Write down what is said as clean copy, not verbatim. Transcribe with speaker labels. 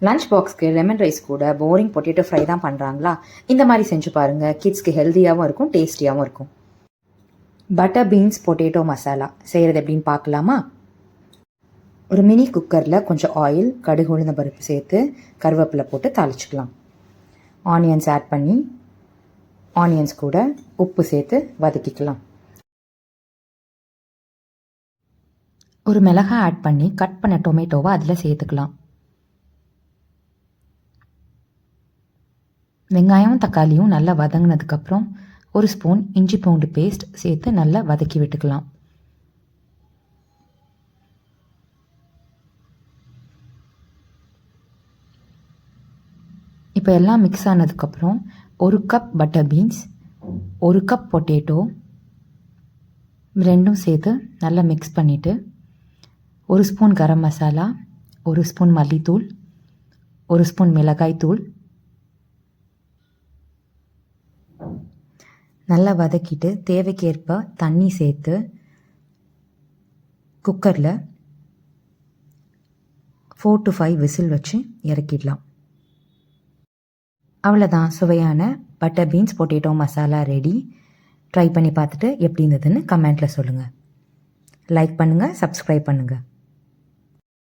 Speaker 1: Lunch பாக்ஸ்க்கு lemon rice கூட boring potato fry தான் பண்ணுறாங்களா? இந்த மாதிரி செஞ்சு பாருங்கள். கிட்ஸ்க்கு ஹெல்த்தியாகவும் இருக்கும், டேஸ்டியாகவும் இருக்கும். பட்டர் பீன்ஸ் பொட்டேட்டோ மசாலா செய்கிறது எப்படின்னு பார்க்கலாமா? ஒரு மினி குக்கரில் கொஞ்சம் ஆயில், கடுகு, உளுந்த பருப்பு சேர்த்து கருவேப்பிலை போட்டு தாளிச்சிக்கலாம். ஆனியன்ஸ் ஆட் பண்ணி ஆனியன்ஸ் கூட உப்பு சேர்த்து வதக்கிக்கலாம். ஒரு மிளகாய் ஆட் பண்ணி கட் பண்ண டொமேட்டோவை அதில் சேர்த்துக்கலாம். வெங்காயம் தக்காளியும் நல்லா வதங்கினதுக்கப்புறம் ஒரு ஸ்பூன் இஞ்சி பூண்டு பேஸ்ட் சேர்த்து நல்லா வதக்கி விட்டுக்கலாம். இப்போ எல்லாம் மிக்ஸ் ஆனதுக்கப்புறம் ஒரு கப் பட்டர் பீன்ஸ், ஒரு கப் பொட்டேட்டோ ரெண்டும் சேர்த்து நல்லா மிக்ஸ் பண்ணிவிட்டு ஒரு ஸ்பூன் கரம் மசாலா, ஒரு ஸ்பூன் மல்லித்தூள், ஒரு ஸ்பூன் மிளகாய் தூள் நல்லா வதக்கிட்டு தேவைக்கேற்ப தண்ணி சேர்த்து குக்கரில் 4 to 5 விசில் வச்சு இறக்கிடலாம். அவ்வளோதான், சுவையான butter beans potato masala ready. Try பண்ணி பார்த்துட்டு எப்படி இருந்ததுன்னு கமெண்ட்டில் சொல்லுங்கள். லைக் பண்ணுங்கள், சப்ஸ்கிரைப் பண்ணுங்கள்.